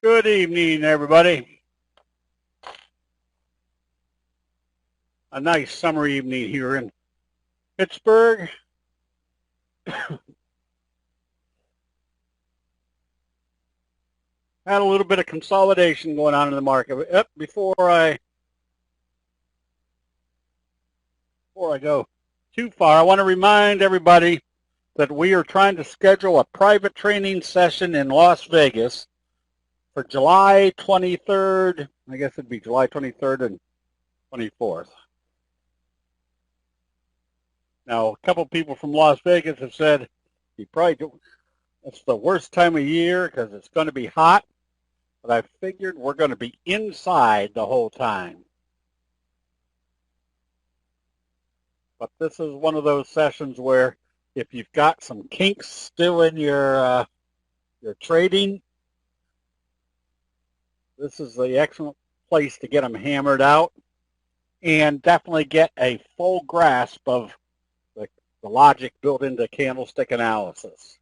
Good evening, everybody. A nice summer evening here in Pittsburgh. Had a little bit of consolidation going on in the market. Before I go too far, I want to remind everybody that we are trying to schedule a private training session in Las Vegas for July 23rd. I guess it'd be July 23rd and 24th. Now, a couple people from Las Vegas have said you probably don't. It's the worst time of year because it's going to be hot. But I figured we're going to be inside the whole time. But this is one of those sessions where if you've got some kinks still in your trading, this is the excellent place to get them hammered out and definitely get a full grasp of the logic built into candlestick analysis.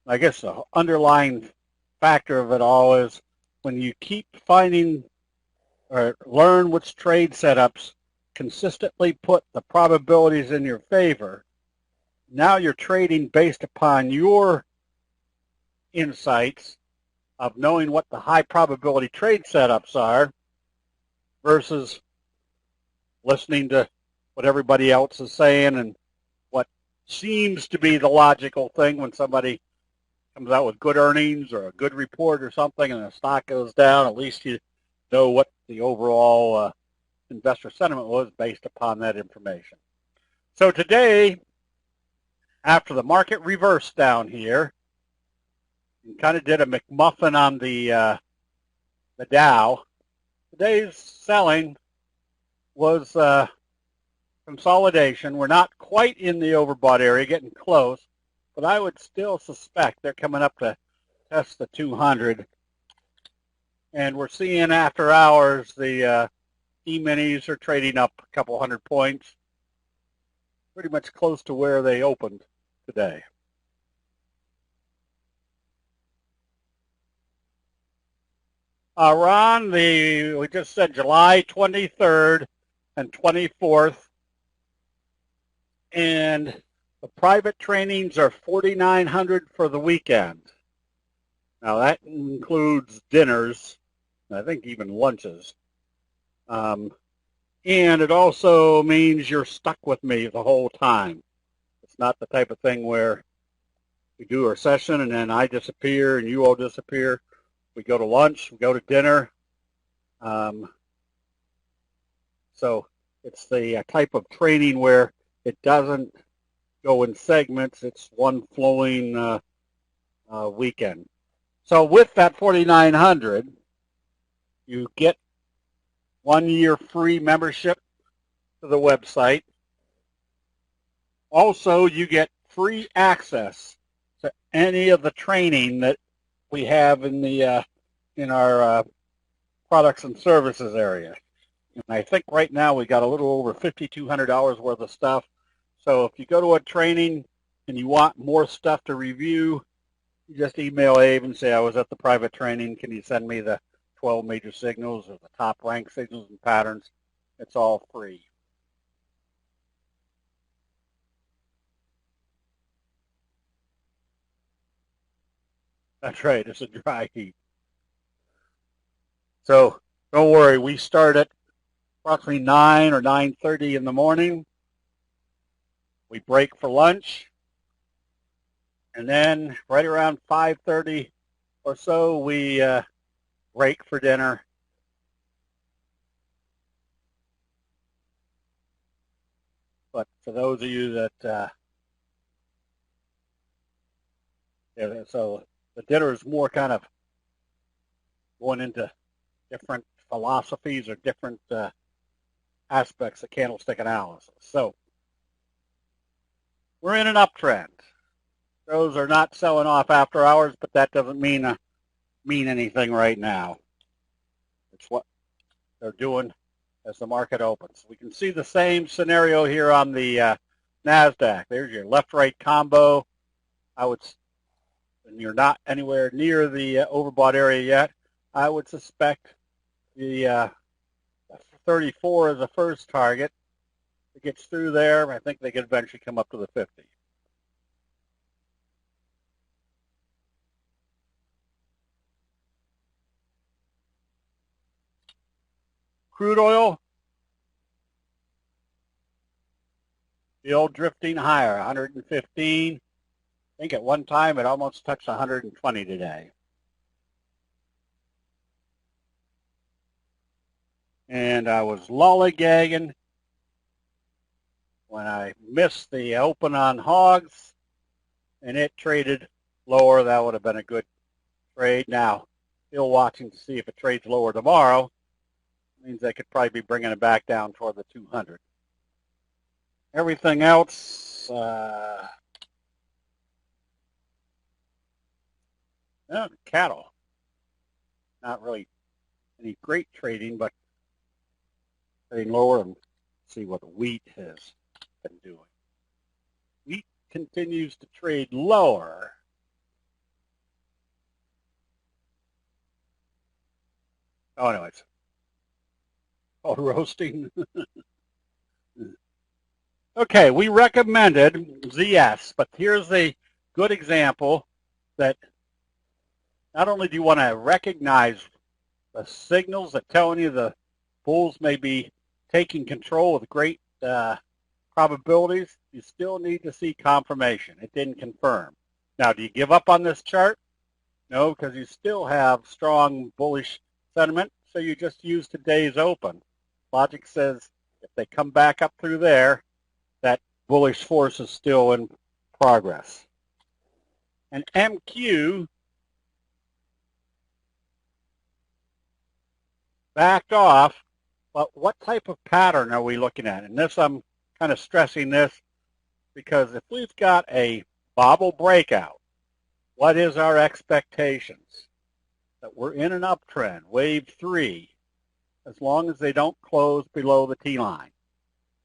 I guess the underlying factor of it all is when you keep finding or learn which trade setups consistently put the probabilities in your favor, now you're trading based upon your insights of knowing what the high probability trade setups are versus listening to what everybody else is saying and what seems to be the logical thing when somebody comes out with good earnings or a good report or something and the stock goes down. At least you know what the overall investor sentiment was based upon that information. So today, after the market reversed down here, and kind of did a McMuffin on the Dow, today's selling was consolidation. We're not quite in the overbought area, getting close, but I would still suspect they're coming up to test the 200. And we're seeing after hours the E-minis are trading up a couple hundred points, pretty much close to where they opened today. Ron, we just said July 23rd and 24th, and the private trainings are $4,900 for the weekend. Now that includes dinners, I think even lunches. And it also means you're stuck with me the whole time. It's not the type of thing where we do our session and then I disappear and you all disappear. We go to lunch, we go to dinner. So it's the type of training where it doesn't go in segments. It's one flowing weekend. So with that $4,900, you get 1 year free membership to the website. Also, you get free access to any of the training that we have in the in our products and services area. And I think right now we got a little over $5,200 worth of stuff. So if you go to a training and you want more stuff to review, you just email Abe and say, I was at the private training. Can you send me the 12 major signals or the top rank signals and patterns? It's all free. That's right. It's a dry heat. So don't worry. We start at approximately 9 or 9:30 in the morning. We break for lunch. And then right around 5:30 or so, we break for dinner. But for those of you that, so the dinner is more kind of going into different philosophies or different aspects of candlestick analysis. So we're in an uptrend. Those are not selling off after hours, but that doesn't mean anything right now. It's what they're doing as the market opens. We can see the same scenario here on the NASDAQ. There's your left-right combo. and you're not anywhere near the overbought area yet, I would suspect the 34 is the first target. If it gets through there, I think they could eventually come up to the 50. Crude oil, still drifting higher, 115. I think at one time it almost touched 120 today. And I was lollygagging when I missed the open on hogs, and it traded lower. That would have been a good trade. Now, still watching to see if it trades lower tomorrow. Means they could probably be bringing it back down toward the 200. Everything else, cattle. Not really any great trading, but trading lower, and see what wheat has been doing. Wheat continues to trade lower. Oh, anyways. Oh, roasting. Okay, we recommended ZS, but here's a good example that not only do you want to recognize the signals that tell you the bulls may be taking control with great probabilities, you still need to see confirmation. It didn't confirm. Now, do you give up on this chart? No, because you still have strong bullish sentiment, so you just use today's open. Logic says if they come back up through there, that bullish force is still in progress. And MQ backed off, but what type of pattern are we looking at? And this, I'm kind of stressing this because if we've got a bobble breakout, what is our expectations? That we're in an uptrend, wave 3, as long as they don't close below the T-line.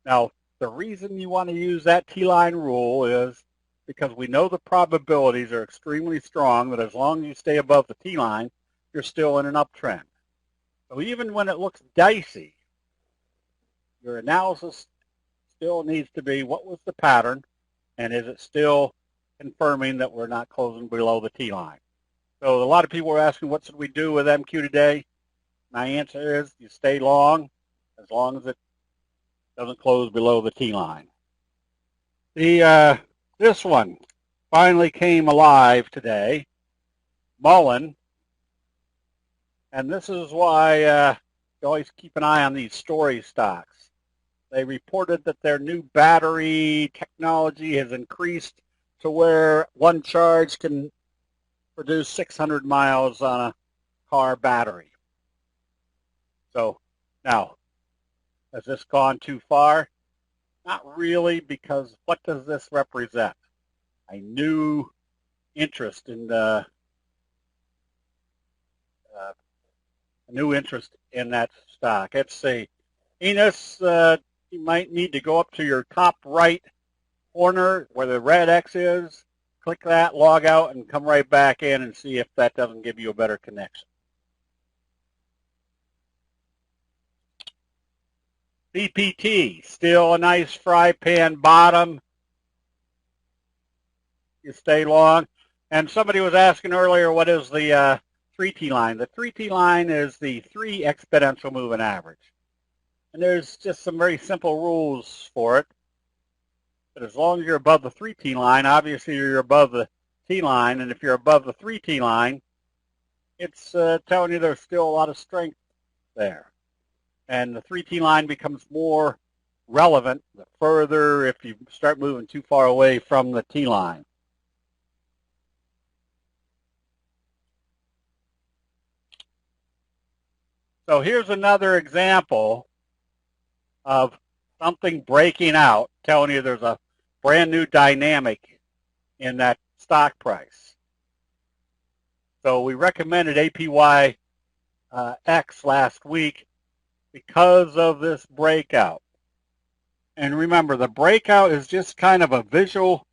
Now, the reason you want to use that T-line rule is because we know the probabilities are extremely strong that as long as you stay above the T-line, you're still in an uptrend. So even when it looks dicey, your analysis still needs to be what was the pattern, and is it still confirming that we're not closing below the T-line? So a lot of people are asking, what should we do with MQ today? My answer is you stay long as it doesn't close below the T-line. This one finally came alive today, Mullen, and this is why you always keep an eye on these story stocks. They reported that their new battery technology has increased to where one charge can produce 600 miles on a car battery. So now, has this gone too far? Not really, because what does this represent? A new interest in that stock. Let's see. Enos, you might need to go up to your top right corner where the red X is, click that, log out, and come right back in and see if that doesn't give you a better connection. CPT, still a nice Frypan bottom. You stay long. And somebody was asking earlier, what is the 3T line? The 3T line is the 3 exponential moving average. And there's just some very simple rules for it. But as long as you're above the 3T line, obviously you're above the T line. And if you're above the 3T line, it's telling you there's still a lot of strength there. And the 3T line becomes more relevant the further if you start moving too far away from the T line. So here's another example of something breaking out, telling you there's a brand new dynamic in that stock price. So we recommended APY X last week because of this breakout. And remember, the breakout is just kind of a visual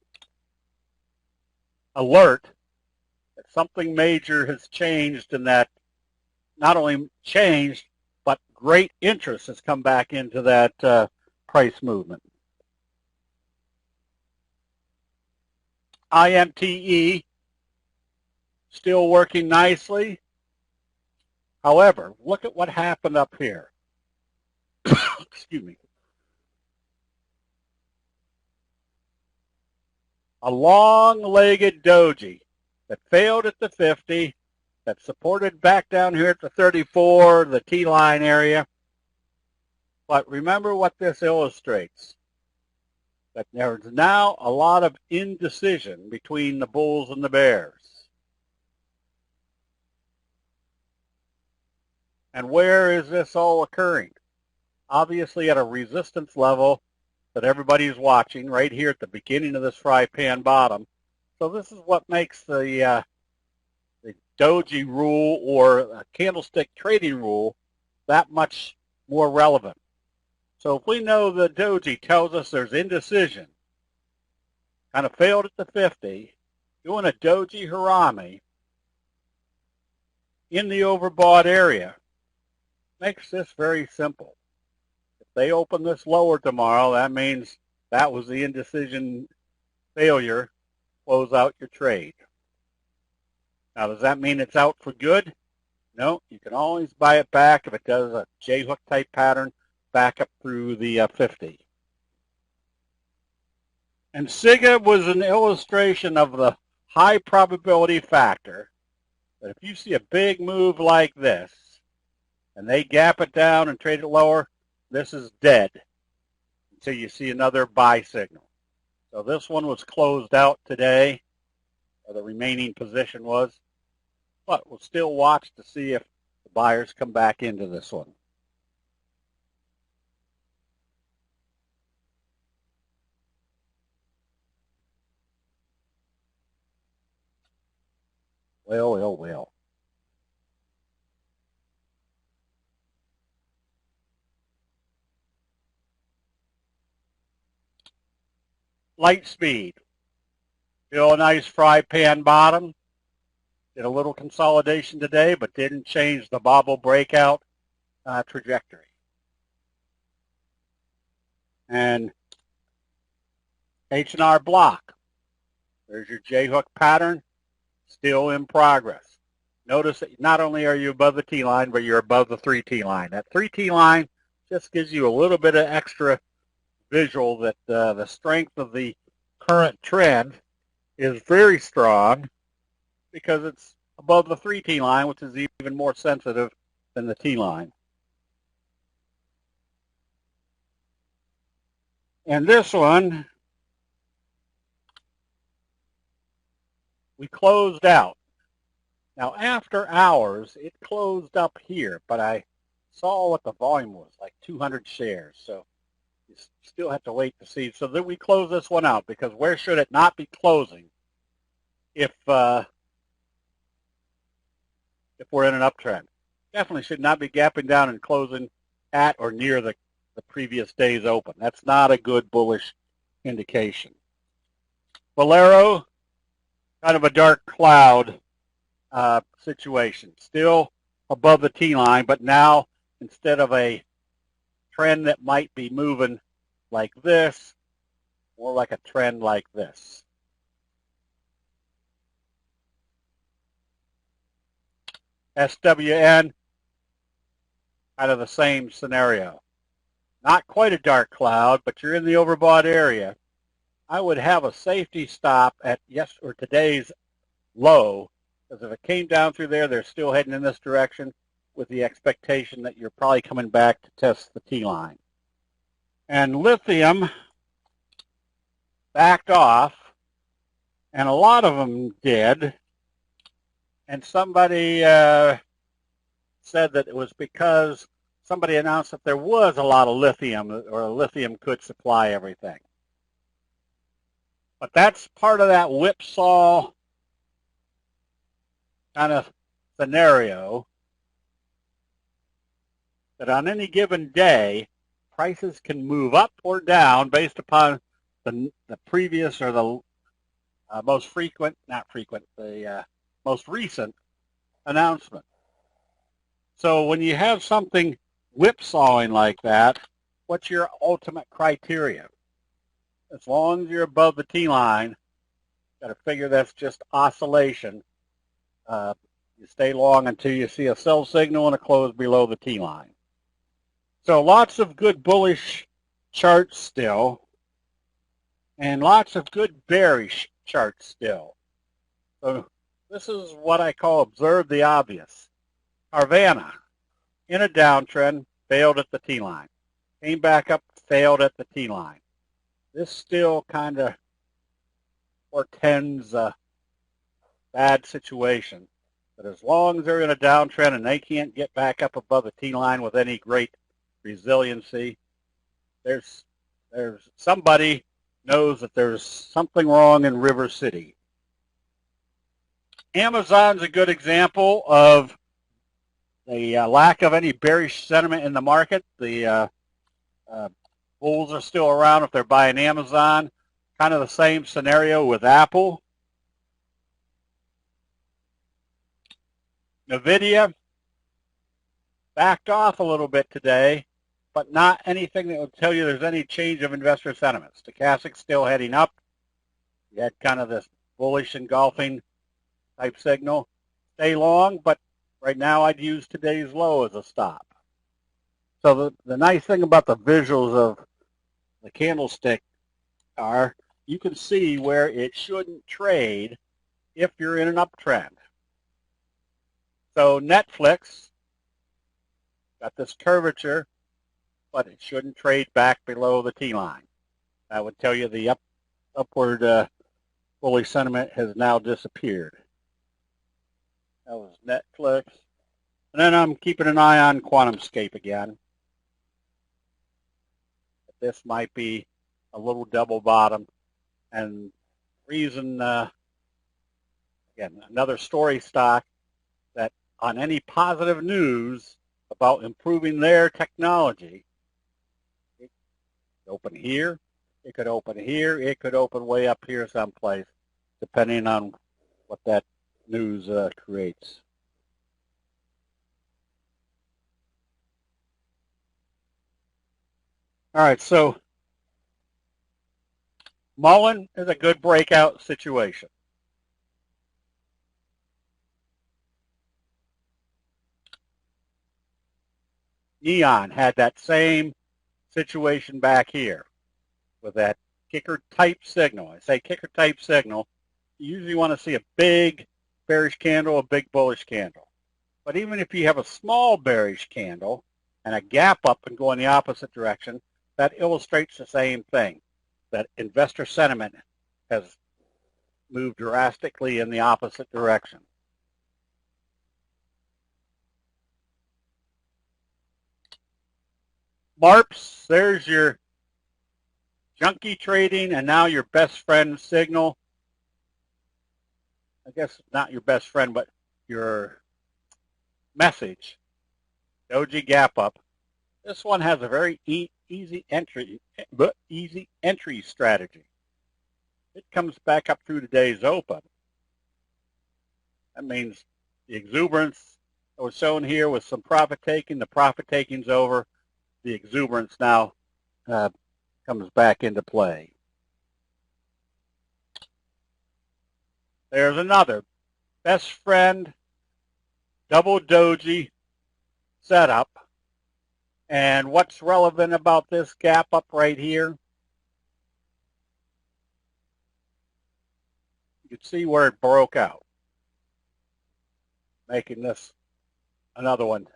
alert something major has changed, and that not only changed, but great interest has come back into that price movement. IMTE still working nicely. However, look at what happened up here. Excuse me. A long-legged doji that failed at the 50, that supported back down here at the 34, the T-line area. But remember what this illustrates, that there's now a lot of indecision between the bulls and the bears. And where is this all occurring? Obviously at a resistance level that everybody's watching right here at the beginning of this Frypan bottom. So this is what makes the doji rule or candlestick trading rule that much more relevant. So if we know the doji tells us there's indecision, kind of failed at the 50, doing a doji harami in the overbought area makes this very simple. If they open this lower tomorrow, that means that was the indecision failure. Close out your trade. Now, does that mean it's out for good? No, you can always buy it back if it does a J-hook type pattern back up through the 50. And SIGA was an illustration of the high probability factor that if you see a big move like this and they gap it down and trade it lower, this is dead until you see another buy signal. So this one was closed out today, or the remaining position was, but we'll still watch to see if the buyers come back into this one. Well. Light speed. Still a nice Frypan bottom. Did a little consolidation today, but didn't change the bobble breakout trajectory. And H&R block. There's your J-hook pattern. Still in progress. Notice that not only are you above the T-line, but you're above the 3T line. That 3T line just gives you a little bit of extra visual that the strength of the current trend is very strong because it's above the 3T line, which is even more sensitive than the T line. And this one, we closed out. Now, after hours, it closed up here, but I saw what the volume was, like 200 shares. So you still have to wait to see. So then we close this one out, because where should it not be closing if we're in an uptrend? Definitely should not be gapping down and closing at or near the previous day's open. That's not a good bullish indication. Valero, kind of a dark cloud situation. Still above the T-line, but now instead of a trend that might be moving like this, more like a trend like this. SWN, kind of the same scenario. Not quite a dark cloud, but you're in the overbought area. I would have a safety stop at today's low, because if it came down through there, they're still heading in this direction with the expectation that you're probably coming back to test the T-line. And lithium backed off, and a lot of them did. And somebody said that it was because somebody announced that there was a lot of lithium, or lithium could supply everything. But that's part of that whipsaw kind of scenario, that on any given day, prices can move up or down based upon the previous or the most frequent, not frequent, the most recent announcement. So when you have something whipsawing like that, what's your ultimate criteria? As long as you're above the T-line, got to figure that's just oscillation. You stay long until you see a sell signal and a close below the T-line. So lots of good bullish charts still, and lots of good bearish charts still. So this is what I call observe the obvious. Carvana, in a downtrend, failed at the T-line. Came back up, failed at the T-line. This still kind of portends a bad situation. But as long as they're in a downtrend and they can't get back up above the T-line with any great resiliency, there's somebody knows that there's something wrong in River City. Amazon's a good example of the lack of any bearish sentiment in the market. The bulls are still around if they're buying Amazon. Kind of the same scenario with Apple. Nvidia backed off a little bit today, but not anything that will tell you there's any change of investor sentiment. Stochastic's still heading up. You had kind of this bullish engulfing type signal. Stay long, but right now I'd use today's low as a stop. So the nice thing about the visuals of the candlestick are you can see where it shouldn't trade if you're in an uptrend. So Netflix got this curvature, but it shouldn't trade back below the T-line. That would tell you the upward bullish sentiment has now disappeared. That was Netflix. And then I'm keeping an eye on QuantumScape again. This might be a little double bottom. And reason, again, another story stock that on any positive news about improving their technology, it could open here, it could open here, it could open way up here someplace, depending on what that news creates. All right, so Mullen is a good breakout situation. Neon had that same situation back here with that kicker type signal. I say kicker type signal. You usually want to see a big bearish candle, a big bullish candle. But even if you have a small bearish candle and a gap up and go in the opposite direction, that illustrates the same thing, that investor sentiment has moved drastically in the opposite direction. MARPs, there's your junkie trading and now your best friend signal. I guess not your best friend, but your message. Doji gap up. This one has a very easy entry strategy. It comes back up through today's open. That means the exuberance that was shown here with some profit taking. The profit taking's over. The exuberance now comes back into play. There's another best friend double doji setup. And what's relevant about this gap up right here? You can see where it broke out, making this another one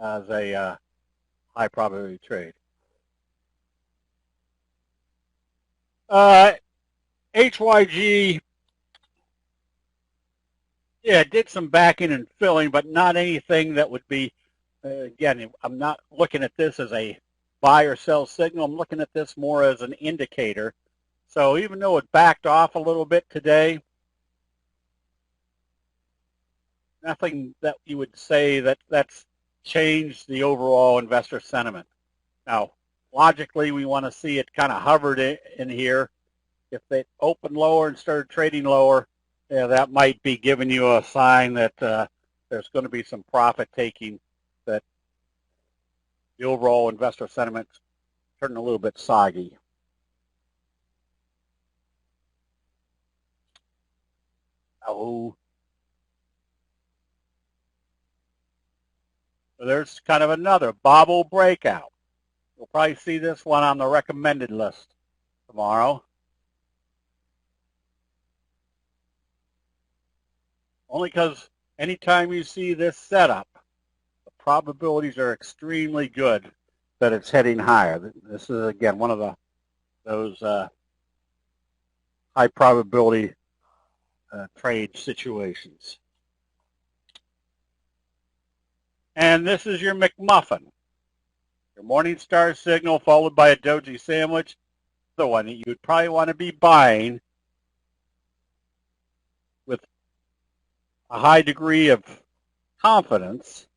as a high probability trade. HYG, yeah, did some backing and filling, but not anything that would be, again, I'm not looking at this as a buy or sell signal. I'm looking at this more as an indicator. So even though it backed off a little bit today, nothing that you would say that that's changed the overall investor sentiment. Now, logically, we want to see it kind of hovered in here. If they opened lower and started trading lower, Yeah, that might be giving you a sign that there's going to be some profit taking, that the overall investor sentiment's turning a little bit soggy. Oh, so there's kind of another bobble breakout. You'll probably see this one on the recommended list tomorrow. Only because anytime you see this setup, the probabilities are extremely good that it's heading higher. This is, again, one of those high probability trade situations. And this is your McMuffin. Your morning star signal followed by a doji sandwich. The one that you'd probably want to be buying with a high degree of confidence,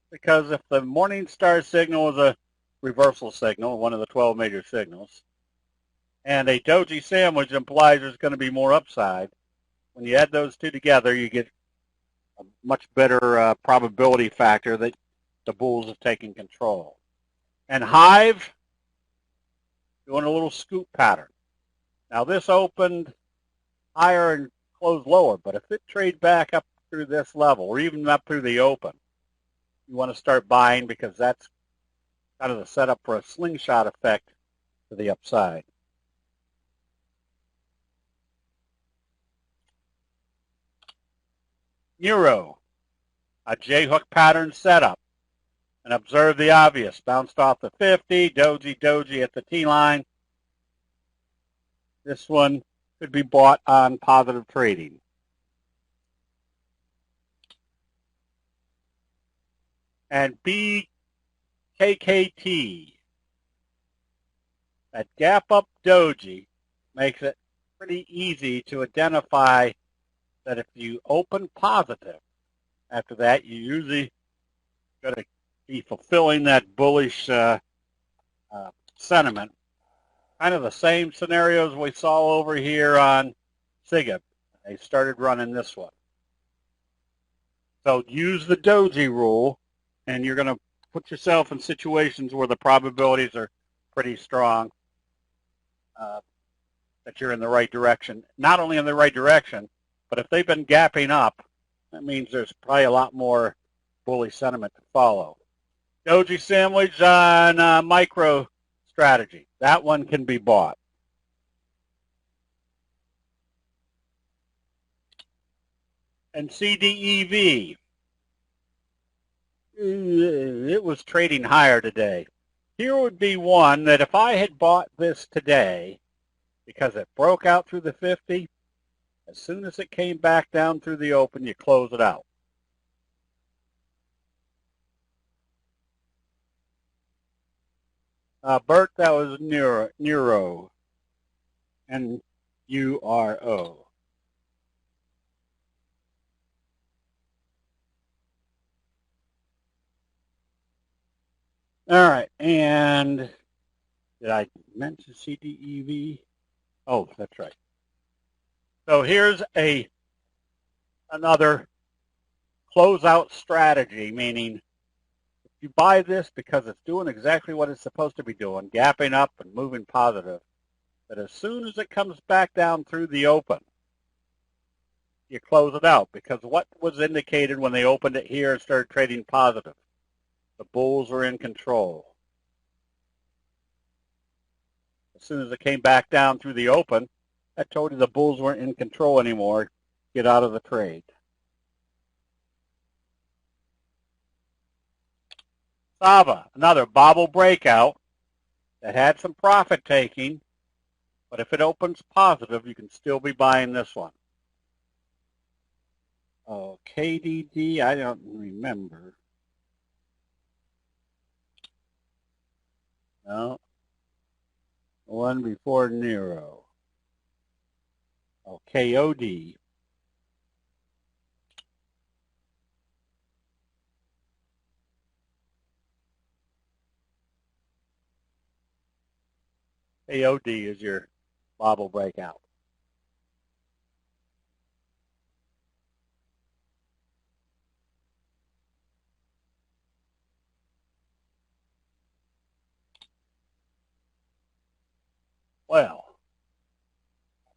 because if the morning star signal is a reversal signal, one of the 12 major signals, and a doji sandwich implies there's going to be more upside, when you add those two together, you get a much better probability factor that the bulls have taken control. And Hive, doing a little scoop pattern. Now this opened higher and closed lower, but if it trades back up through this level, or even up through the open, you want to start buying, because that's kind of the setup for a slingshot effect to the upside. Euro, a J-hook pattern setup. And observe the obvious. Bounced off the 50, doji at the T-line. This one could be bought on positive trading. And BKKT, that gap up doji makes it pretty easy to identify that if you open positive, after that you usually got to be fulfilling that bullish sentiment. Kind of the same scenarios we saw over here on SIGA. They started running this one. So use the doji rule, and you're going to put yourself in situations where the probabilities are pretty strong that you're in the right direction. Not only in the right direction, but if they've been gapping up, that means there's probably a lot more bullish sentiment to follow. Doji sandwich on micro strategy. That one can be bought. And CDEV, it was trading higher today. Here would be one that if I had bought this today, because it broke out through the 50, as soon as it came back down through the open, you close it out. Bert, that was Neuro. N-U-R-O. All right, and did I mention CDEV? Oh, that's right. So here's another closeout strategy, meaning if you buy this because it's doing exactly what it's supposed to be doing, gapping up and moving positive, that as soon as it comes back down through the open, you close it out, because what was indicated when they opened it here and started trading positive? The bulls were in control. As soon as it came back down through the open, that told you the bulls weren't in control anymore. Get out of the trade. Sava, another bobble breakout that had some profit taking, but if it opens positive, you can still be buying this one. Oh, KDD, I don't remember. No. The one before Nero. Oh, KOD. KOD is your bobble breakout.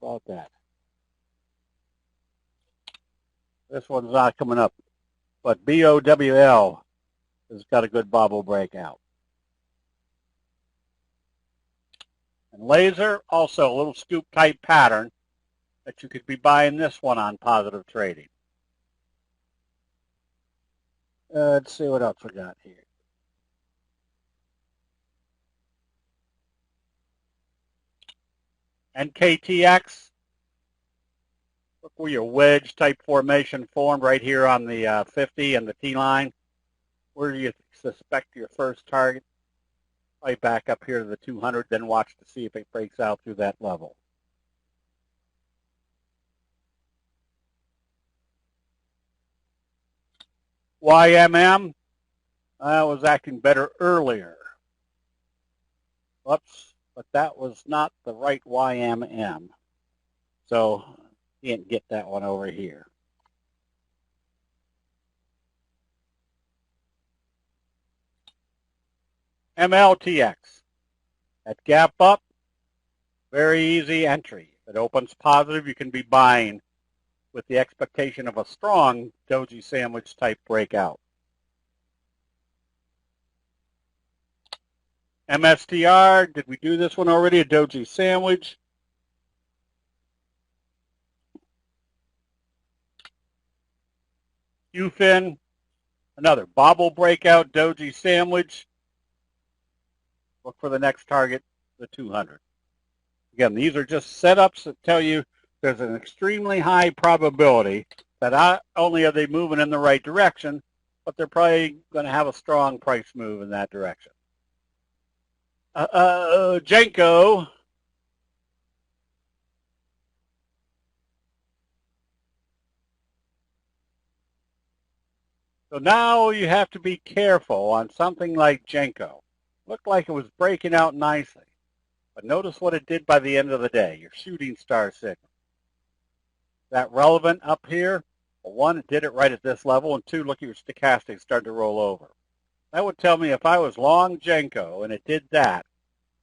about that? This one's not coming up, but BOWL has got a good bobble breakout. And laser, also a little scoop type pattern that you could be buying this one on positive trading. Let's see what else we got here. NKTX, look where your wedge type formation formed right here on the 50 and the T line. Where do you suspect your first target? Right back up here to the 200, then watch to see if it breaks out through that level. YMM, was acting better earlier. Whoops, but that was not the right YMM. So can't get that one over here. MLTX, that gap up, very easy entry. If it opens positive, you can be buying with the expectation of a strong doji sandwich type breakout. MSTR, did we do this one already? A doji sandwich. UFIN, another bobble breakout doji sandwich. Look for the next target, the 200. Again, these are just setups that tell you there's an extremely high probability that not only are they moving in the right direction, but they're probably going to have a strong price move in that direction. Jenko. So now you have to be careful on something like Jenko. Looked like it was breaking out nicely. But notice what it did by the end of the day, your shooting star signal. Is that relevant up here? Well, one, it did it right at this level, and two, look at your stochastic start to roll over. That would tell me if I was long Jenko and it did that,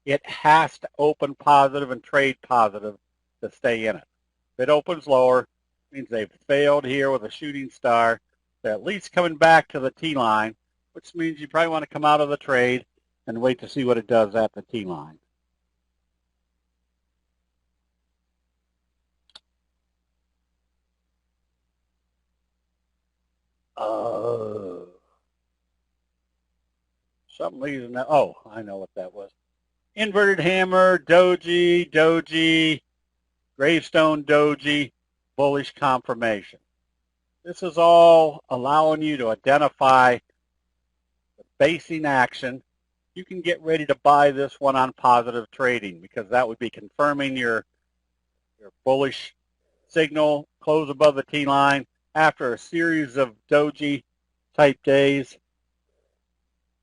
it has to open positive and trade positive to stay in it. If it opens lower, it means they've failed here with a shooting star. They're at least coming back to the T line, which means you probably want to come out of the trade and wait to see what it does at the T line. Some reason that, oh, I know what that was. Inverted hammer, doji, gravestone doji, bullish confirmation. This is all allowing you to identify the basing action. You can get ready to buy this one on positive trading because that would be confirming your bullish signal, close above the T line after a series of doji type days.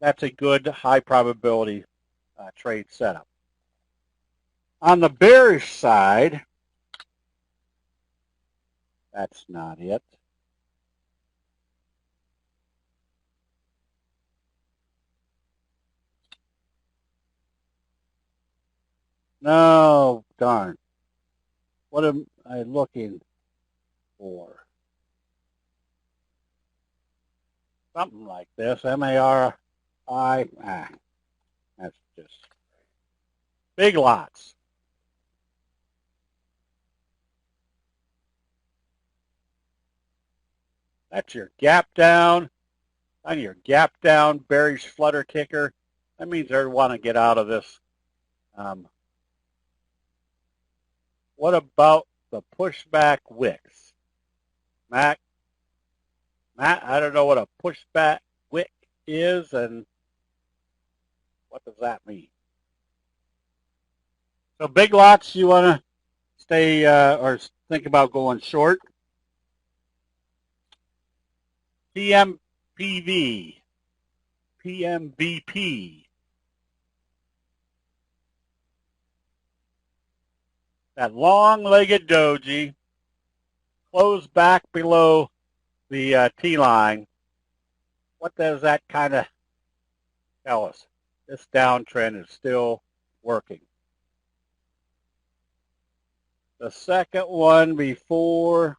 That's a good high probability trade setup. On the bearish side, that's not it. No, darn. What am I looking for? Something like this, MARI. That's just big lots. That's your gap down. On your gap down bearish flutter kicker. That means they want to get out of this. What about the pushback wicks? Matt, I don't know what a pushback wick is and what does that mean? So big lots, you want to stay or think about going short. PMPV, PMVP. That long-legged doji closed back below the T line. What does that kind of tell us? This downtrend is still working. The second one before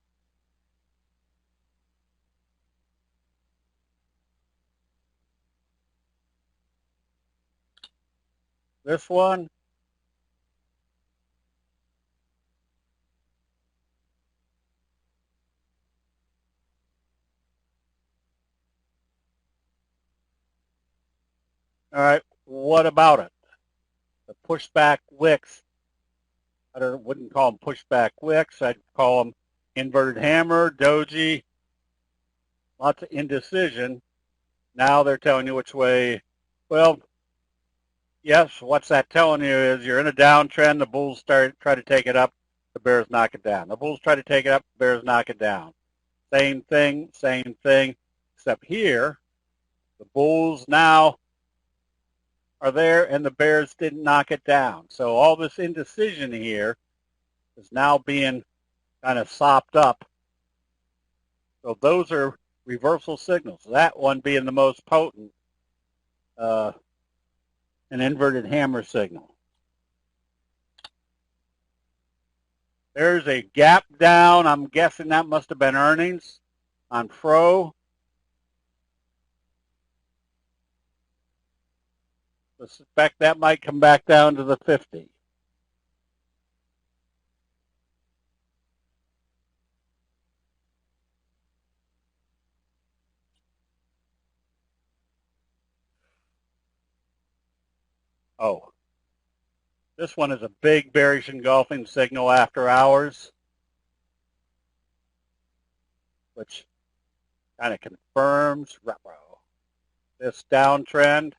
this one. All right, what about it? The pushback wicks. Wouldn't call them pushback wicks. I'd call them inverted hammer, doji, lots of indecision. Now they're telling you which way. Well, yes, what's that telling you is you're in a downtrend. The bulls try to take it up. The bears knock it down. The bulls try to take it up. The bears knock it down. Same thing, except here, the bulls now are there and the bears didn't knock it down. So all this indecision here is now being kind of sopped up. So those are reversal signals. That one being the most potent, an inverted hammer signal. There's a gap down. I'm guessing that must have been earnings on Fro. I suspect that might come back down to the 50. Oh, this one is a big bearish engulfing signal after hours, which kind of confirms this downtrend.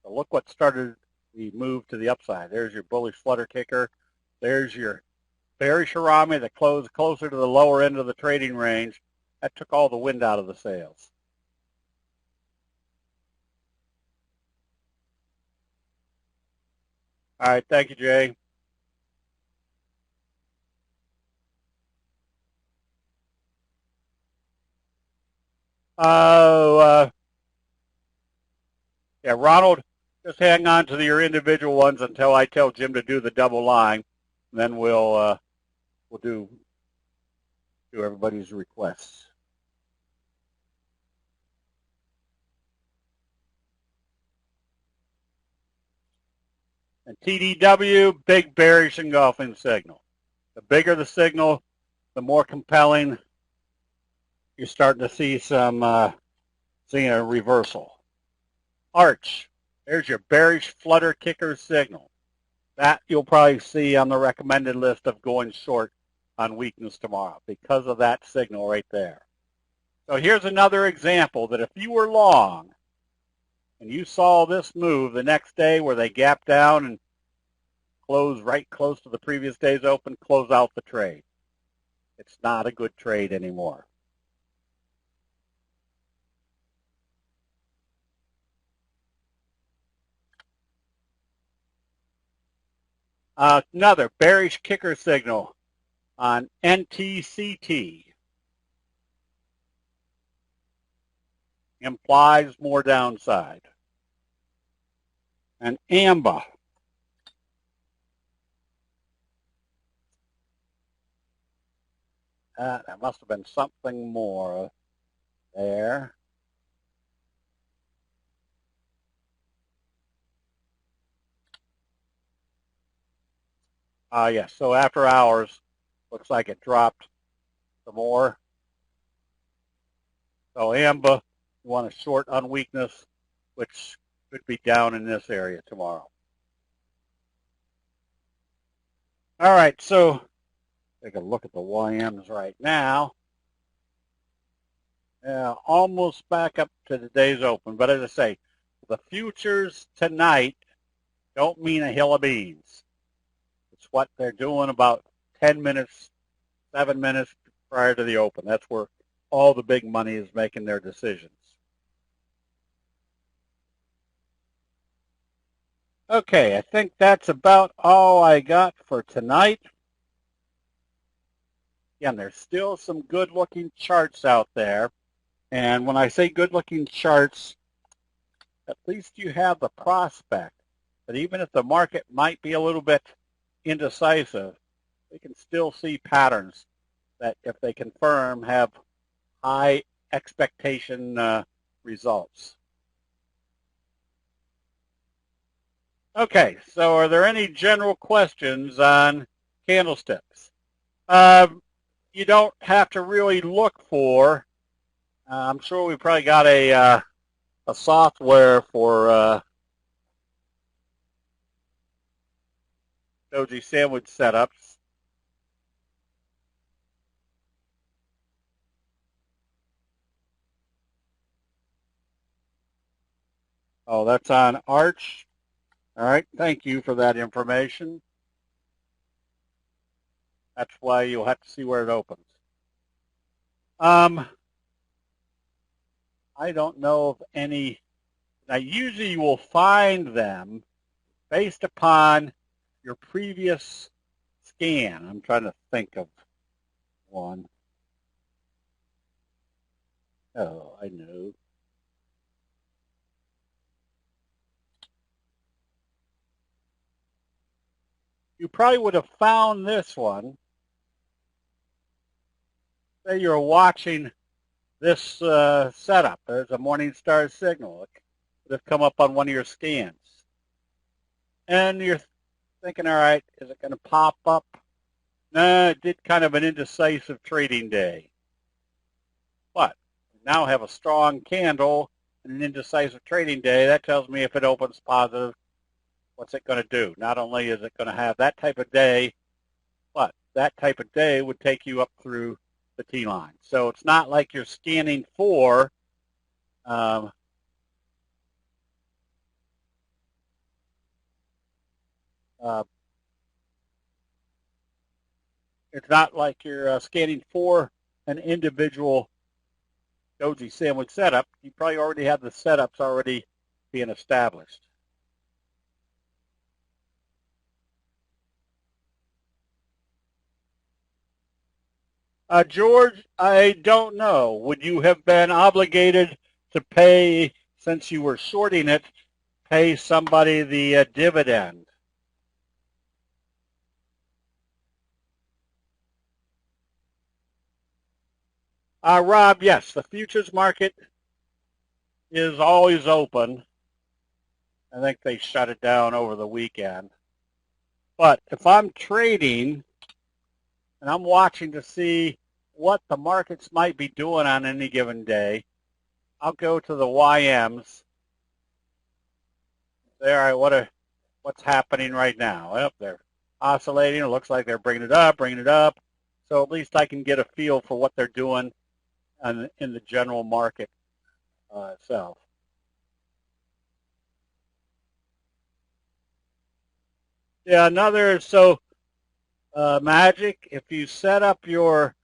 So look what started the move to the upside. There's your bullish flutter kicker. There's your bearish harami that closed closer to the lower end of the trading range. That took all the wind out of the sails. All right, thank you, Jay. Yeah, Ronald, just hang on to your individual ones until I tell Jim to do the double line. And then we'll do everybody's requests. And TDW, big bearish engulfing signal. The bigger the signal, the more compelling you're starting to see seeing a reversal. Arch, there's your bearish flutter kicker signal. That you'll probably see on the recommended list of going short on weakness tomorrow because of that signal right there. So here's another example that if you were long and you saw this move the next day where they gap down and close right close to the previous day's open, close out the trade. It's not a good trade anymore. Another bearish kicker signal on NTCT. Implies more downside. And AMBA. That must have been something more there. Yes, so after hours, looks like it dropped some more. So AMBA, you want to short on weakness, which could be down in this area tomorrow. All right, so take a look at the YMs right now. Yeah, almost back up to today's open. But as I say, the futures tonight don't mean a hill of beans. It's what they're doing about 10 minutes, 7 minutes prior to the open. That's where all the big money is making their decisions. Okay, I think that's about all I got for tonight. Again, there's still some good-looking charts out there. And when I say good-looking charts, at least you have the prospect that even if the market might be a little bit indecisive, we can still see patterns that, if they confirm, have high expectation results. Okay, so are there any general questions on candlesticks? You don't have to really look for, I'm sure we probably got a software for doji sandwich setups. Oh, that's on Arch. All right, thank you for that information. That's why you'll have to see where it opens. I don't know of any. Now, usually you will find them based upon your previous scan. I'm trying to think of one. Oh, I know. You probably would have found this one. Say you're watching this setup. There's a Morningstar signal. It would have come up on one of your scans. And you're thinking, all right, is it going to pop up? No, it did kind of an indecisive trading day. But we now have a strong candle and an indecisive trading day. That tells me if it opens positive, what's it going to do? Not only is it going to have that type of day, but that type of day would take you up through the T-line. So it's not like you're scanning for it's not like you're scanning for an individual doji sandwich setup. You probably already have the setups already being established. George, I don't know. Would you have been obligated to pay, since you were shorting it, pay somebody the dividend? Rob, yes, the futures market is always open. I think they shut it down over the weekend. But if I'm trading and I'm watching to see what the markets might be doing on any given day, I'll go to the YMs. Say, all right, what's happening right now? Well, they're oscillating. It looks like they're bringing it up. So at least I can get a feel for what they're doing in the general market itself. Yeah, Magic, if you set up your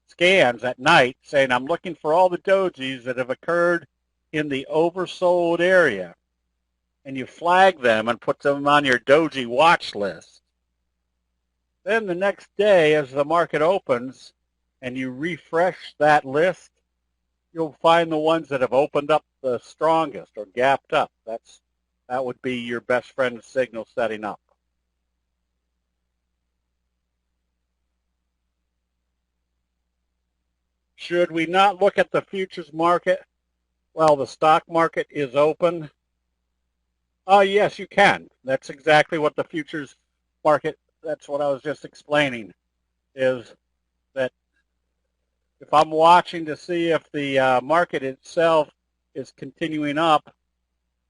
scans at night saying, I'm looking for all the dojis that have occurred in the oversold area, and you flag them and put them on your doji watch list, then the next day as the market opens and you refresh that list, you'll find the ones that have opened up the strongest or gapped up. That would be your best friend signal setting up. Should we not look at the futures market while the stock market is open? Yes, you can. That's exactly what the futures market, that's what I was just explaining, is that if I'm watching to see if the market itself is continuing up,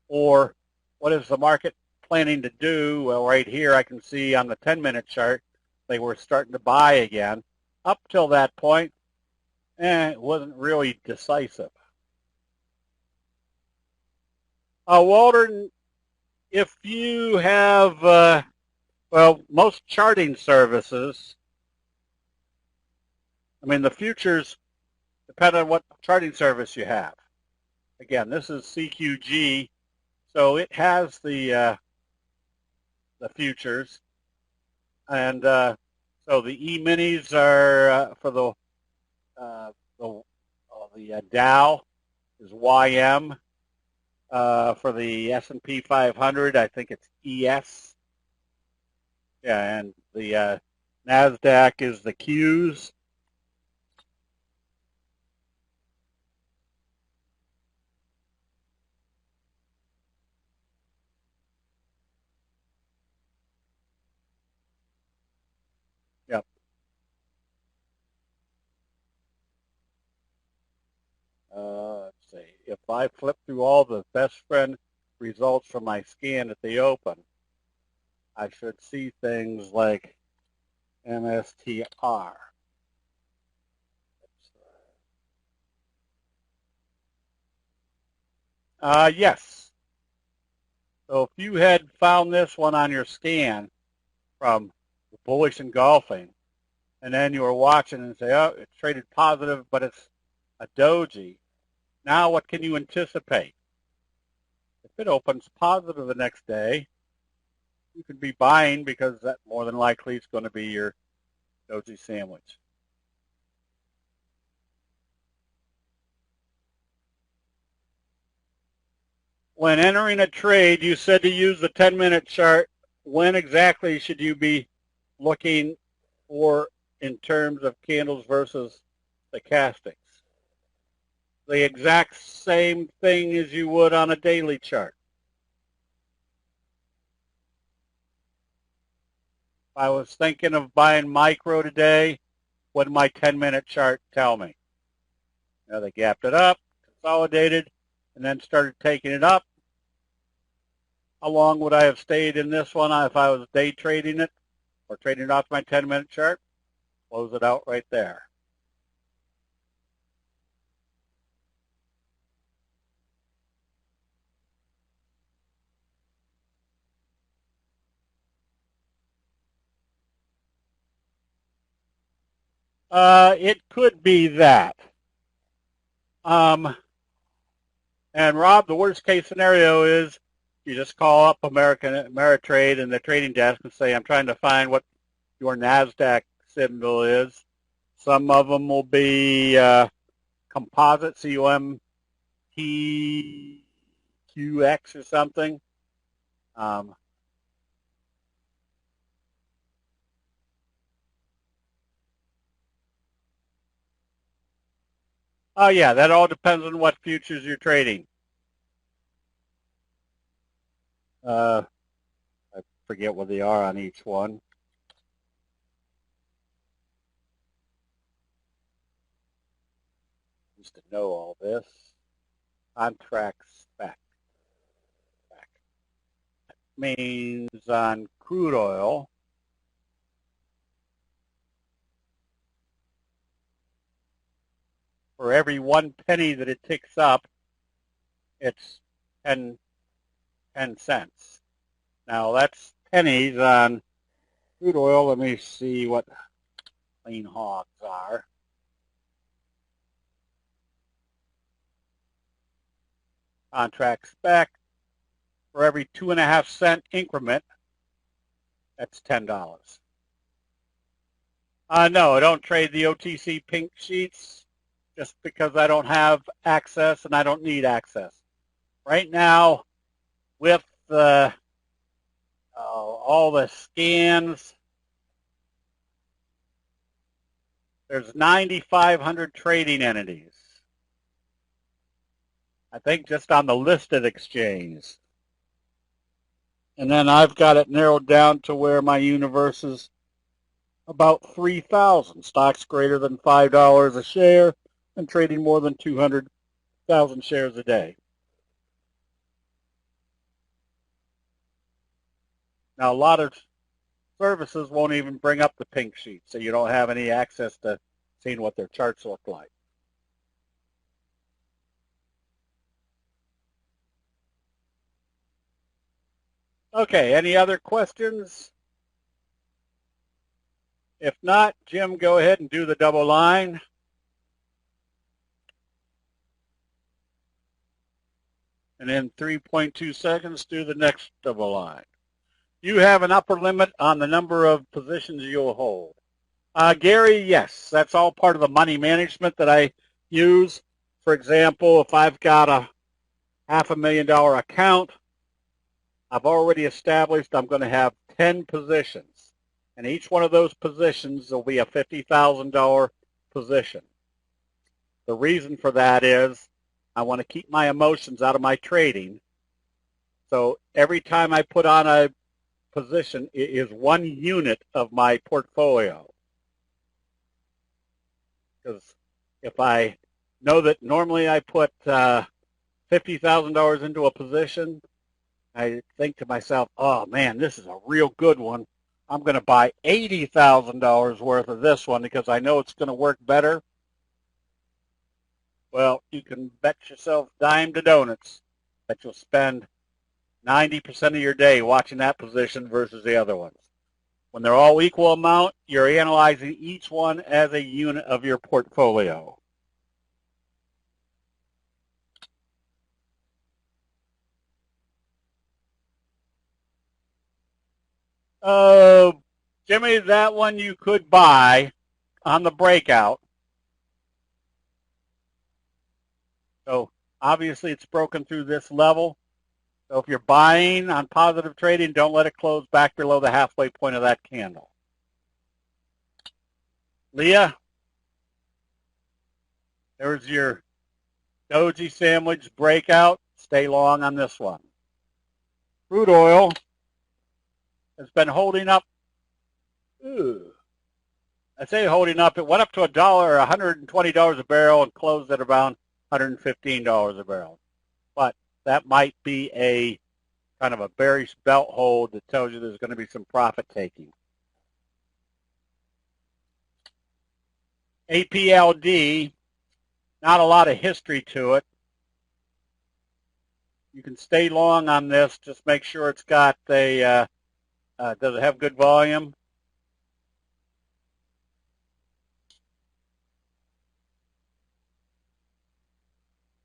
or what is the market planning to do? Well, right here I can see on the 10-minute chart they were starting to buy again. Up till that point, it wasn't really decisive. Walter, if you have, well, most charting services, I mean, the futures depend on what charting service you have. Again, this is CQG, so it has the futures, and so the E-minis are for the Dow is YM, For the S&P 500, I think it's ES. Yeah, and the NASDAQ is the Qs. Yep. Let's see. If I flip through all the best friend results from my scan at the open, I should see things like MSTR. Yes. So if you had found this one on your scan from bullish engulfing, and then you were watching and say, oh, it's traded positive, but it's a doji. Now what can you anticipate? If it opens positive the next day, you could be buying because that more than likely is going to be your doji sandwich. When entering a trade, you said to use the 10-minute chart. When exactly should you be looking for in terms of candles versus stochastics? The exact same thing as you would on a daily chart. If I was thinking of buying micro today, what did my 10-minute chart tell me? Now they gapped it up, consolidated, and then started taking it up. How long would I have stayed in this one if I was day trading it or trading it off my 10-minute chart? Close it out right there. It could be that. And Rob, the worst case scenario is you just call up Ameritrade and the trading desk and say, I'm trying to find what your NASDAQ symbol is. Some of them will be composite, COMPQX or something. Oh, yeah, that all depends on what futures you're trading. I forget what they are on each one. Used to know all this. Contract spec. That means on crude oil, for every 1 penny that it ticks up, it's 10 cents. Now that's pennies on crude oil. Let me see what clean hogs are. Contract spec, for every 2.5 cent increment, that's $10. No, I don't trade the OTC pink sheets just because I don't have access and I don't need access. Right now, with all the scans, there's 9,500 trading entities. I think just on the listed exchange. And then I've got it narrowed down to where my universe is about 3,000 stocks greater than $5 a share and trading more than 200,000 shares a day. Now, a lot of services won't even bring up the pink sheet, so you don't have any access to seeing what their charts look like. Okay, any other questions? If not, Jim, go ahead and do the double line. And in 3.2 seconds, do the next double line. You have an upper limit on the number of positions you'll hold. Gary, yes, that's all part of the money management that I use. For example, if I've got $500,000 account, I've already established I'm going to have 10 positions. And each one of those positions will be a $50,000 position. The reason for that is I want to keep my emotions out of my trading. So every time I put on a position, it is 1 unit of my portfolio. Because if I know that normally I put $50,000 into a position, I think to myself, oh man, this is a real good one. I'm going to buy $80,000 worth of this one because I know it's going to work better. Well, you can bet yourself dime to donuts that you'll spend 90% of your day watching that position versus the other ones. When they're all equal amount, you're analyzing each one as a unit of your portfolio. Jimmy, that one you could buy on the breakout. So obviously it's broken through this level. So if you're buying on positive trading, don't let it close back below the halfway point of that candle. Leah, there's your doji sandwich breakout. Stay long on this one. Crude oil has been holding up. I say holding up. It went up to $120 a barrel and closed at around $115 a barrel. But that might be a kind of a bearish belt hold that tells you there's going to be some profit taking. APLD, not a lot of history to it. You can stay long on this. Just make sure it's got a, does it have good volume?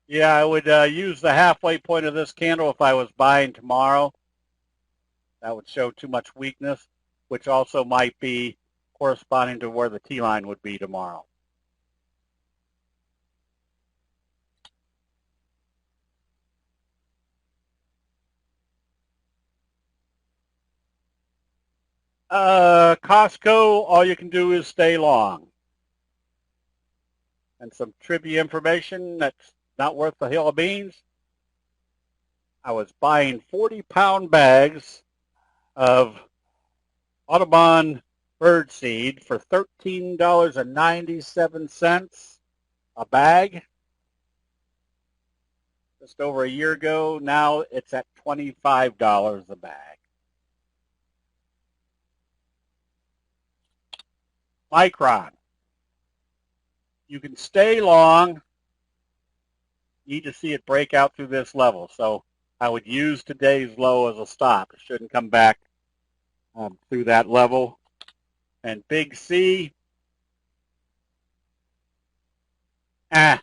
Yeah, I would use the halfway point of this candle if I was buying tomorrow. That would show too much weakness, which also might be corresponding to where the T-line would be tomorrow. Costco, all you can do is stay long. And some trivia information that's not worth the hill of beans. I was buying 40-pound bags of Audubon birdseed for $13.97 a bag. Just over a year ago. Now it's at $25 a bag. Micron. You can stay long. Need to see it break out through this level. So I would use today's low as a stop. It shouldn't come back through that level. And Big C, I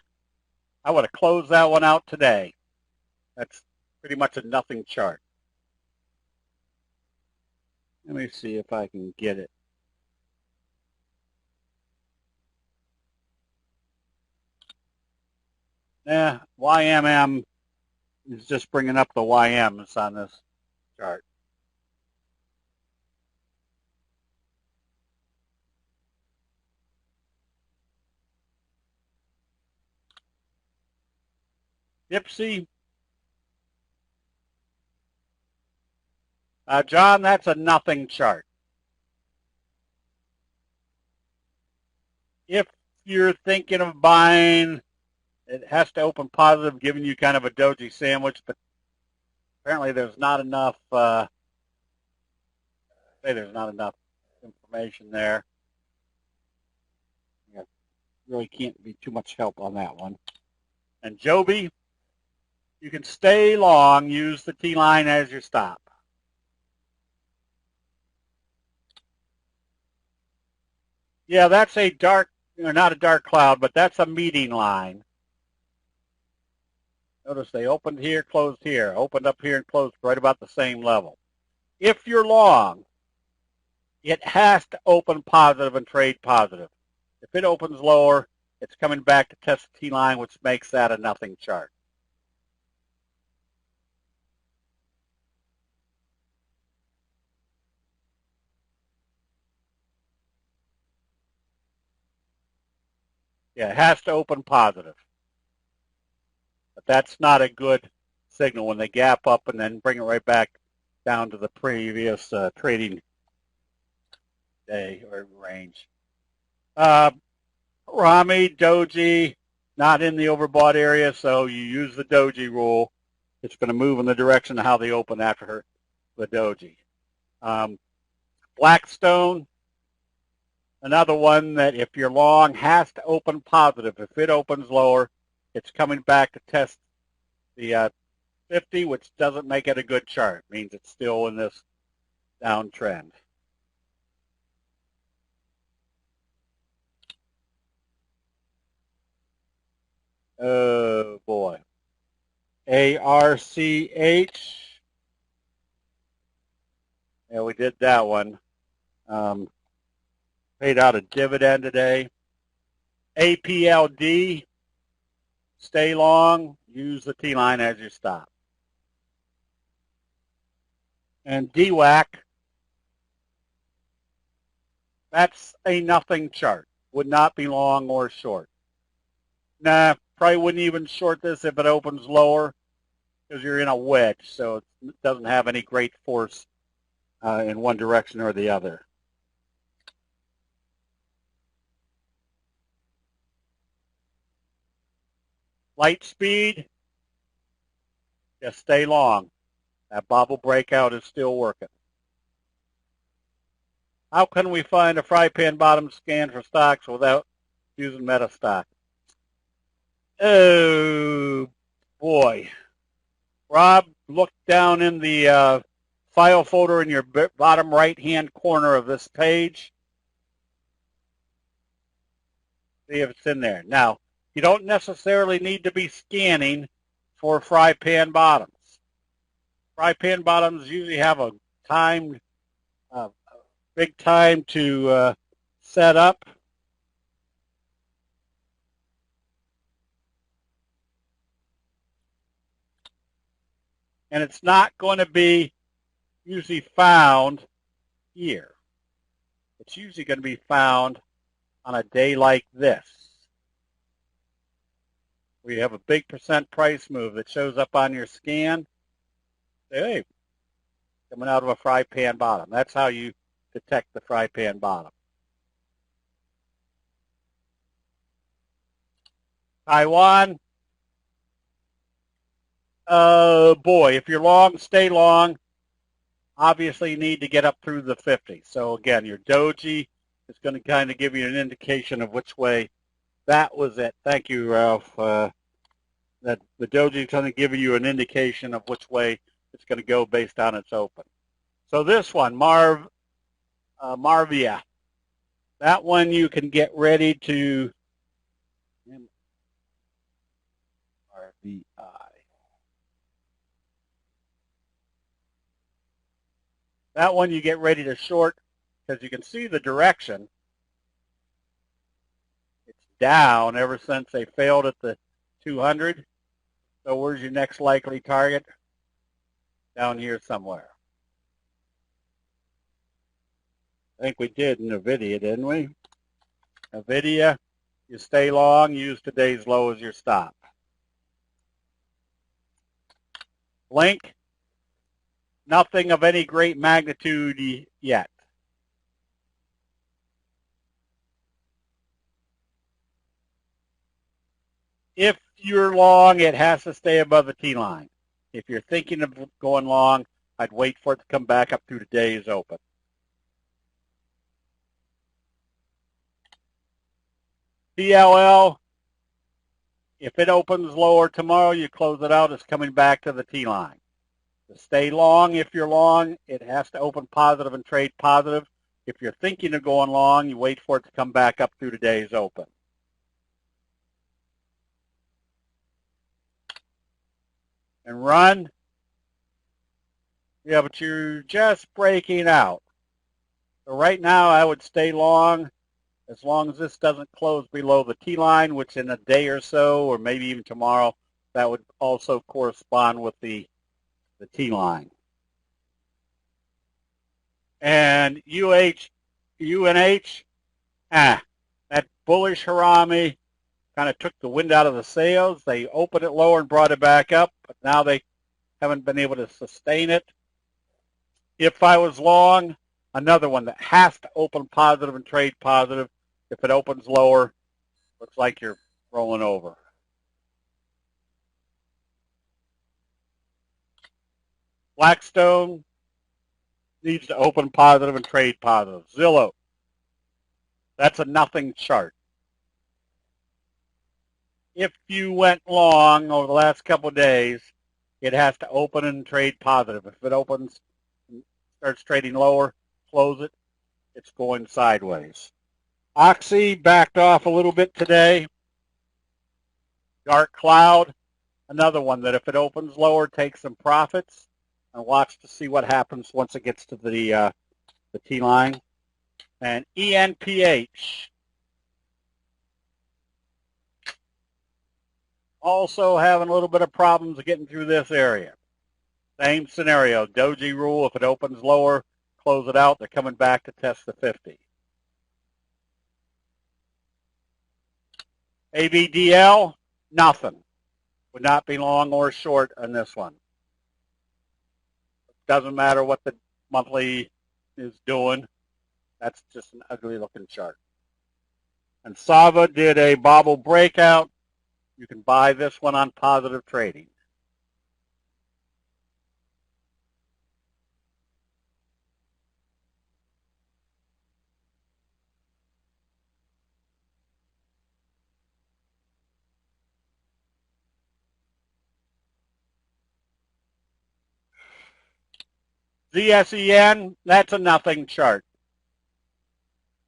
would have closed that one out today. That's pretty much a nothing chart. Let me see if I can get it. YMM is just bringing up the YMs on this chart. Dipsy. John, that's a nothing chart. If you're thinking of buying, it has to open positive, giving you kind of a doji sandwich, but apparently there's not enough, there's not enough information there. You really can't be too much help on that one. And Joby, you can stay long, use the T-line as your stop. Yeah, that's a dark, not a dark cloud, but that's a meeting line. Notice they opened here, closed here, opened up here and closed right about the same level. If you're long, it has to open positive and trade positive. If it opens lower, it's coming back to test the T-line, which makes that a nothing chart. Yeah, it has to open positive. But that's not a good signal when they gap up and then bring it right back down to the previous trading day or range. Rami, Doji, not in the overbought area, so you use the Doji rule. It's going to move in the direction of how they open after the Doji. Blackstone, another one that if you're long has to open positive. If it opens lower, it's coming back to test the 50, which doesn't make it a good chart. It means it's still in this downtrend. Oh, boy. ARCH. Yeah, we did that one. Paid out a dividend today. APLD. Stay long. Use the T-line as your stop. And DWAC. That's a nothing chart. Would not be long or short. Nah, probably wouldn't even short this if it opens lower because you're in a wedge, so it doesn't have any great force in one direction or the other. Light speed, just stay long. That bubble breakout is still working. How can we find a Frypan bottom scan for stocks without using MetaStock? Oh, boy. Rob, look down in the file folder in your bottom right-hand corner of this page. See if it's in there. Now, you don't necessarily need to be scanning for Frypan bottoms. Frypan bottoms usually have a timed, big time to set up. And it's not going to be usually found here. It's usually going to be found on a day like this. We have a big percent price move that shows up on your scan. Say, hey, coming out of a Frypan bottom. That's how you detect the Frypan bottom. Taiwan. Boy, if you're long, stay long. Obviously, you need to get up through the 50. So again, your doji is going to kind of give you an indication of which way that was it. Thank you, Ralph. That the doji is going to give you an indication of which way it's going to go based on its open. So this one, Marvia, that one you can get ready to RVI. That one you get ready to short because you can see the direction. It's down ever since they failed at the 200. So where's your next likely target? Down here somewhere. I think we did NVIDIA, didn't we? NVIDIA, you stay long, use today's low as your stop. Blink, nothing of any great magnitude yet. If you're long, it has to stay above the T-line. If you're thinking of going long, I'd wait for it to come back up through today's open. PLL, if it opens lower tomorrow, you close it out. It's coming back to the T-line. To stay long, if you're long, it has to open positive and trade positive. If you're thinking of going long, you wait for it to come back up through today's open. And run. Yeah, but you're just breaking out. So right now, I would stay long as long as this doesn't close below the T-line, which in a day or so, or maybe even tomorrow, that would also correspond with the T-line. And UNH, that bullish Harami kind of took the wind out of the sails. They opened it lower and brought it back up, but now they haven't been able to sustain it. If I was long, another one that has to open positive and trade positive. If it opens lower, looks like you're rolling over. Blackstone needs to open positive and trade positive. Zillow, that's a nothing chart. If you went long over the last couple of days, it has to open and trade positive. If it opens and starts trading lower, close it, it's going sideways. Oxy backed off a little bit today. Dark Cloud, another one that if it opens lower, takes some profits, and watch to see what happens once it gets to the T-line. And ENPH, also having a little bit of problems getting through this area. Same scenario, doji rule, if it opens lower, close it out. They're coming back to test the 50. ABDL, nothing. Would not be long or short on this one. Doesn't matter what the monthly is doing. That's just an ugly looking chart. And Sava did a bobble breakout. You can buy this one on positive trading. ZSEN, that's a nothing chart.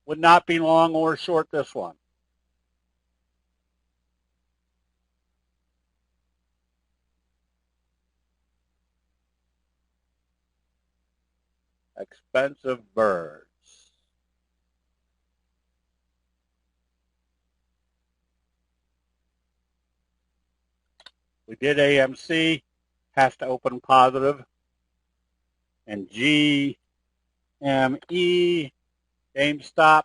Would not be long or short this one. Expensive birds. We did AMC, has to open positive. And GME, GameStop,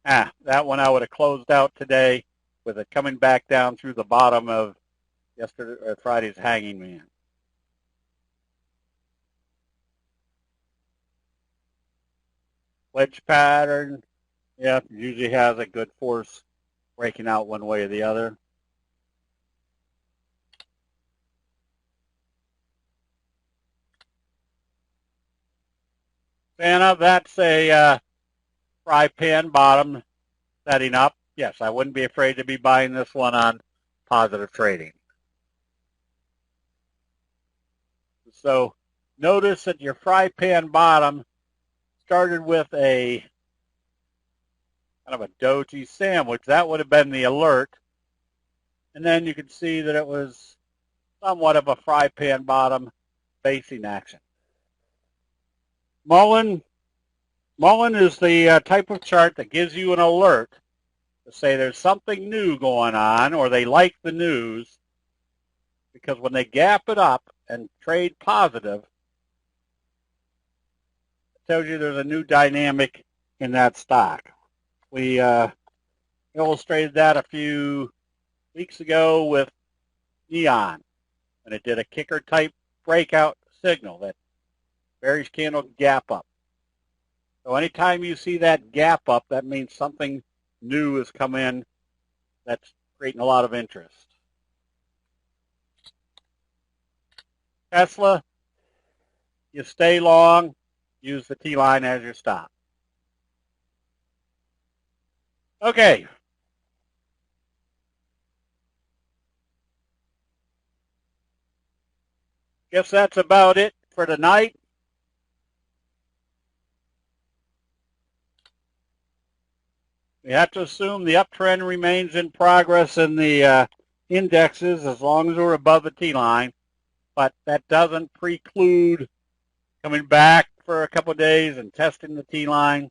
that one I would have closed out today with it coming back down through the bottom of Friday's hanging man. Wedge pattern, yeah, usually has a good force breaking out one way or the other. Santa, that's a Frypan bottom setting up. Yes, I wouldn't be afraid to be buying this one on positive trading. So notice that your Frypan bottom started with a kind of a doji sandwich. That would have been the alert. And then you can see that it was somewhat of a Frypan bottom facing action. Mullen is the type of chart that gives you an alert to say there's something new going on or they like the news, because when they gap it up and trade positive, it tells you there's a new dynamic in that stock. We illustrated that a few weeks ago with Neon, and it did a kicker type breakout signal that bearish candle gap up. So anytime you see that gap up, that means something new has come in that's creating a lot of interest. Tesla, you stay long, use the T-line as your stop. Okay. Guess that's about it for tonight. We have to assume the uptrend remains in progress in the indexes as long as we're above the T-line, but that doesn't preclude coming back for a couple of days and testing the T-line.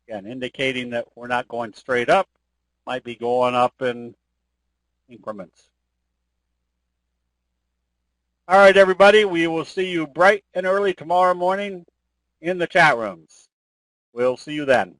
Again, indicating that we're not going straight up, might be going up in increments. All right, everybody, we will see you bright and early tomorrow morning in the chat rooms. We'll see you then.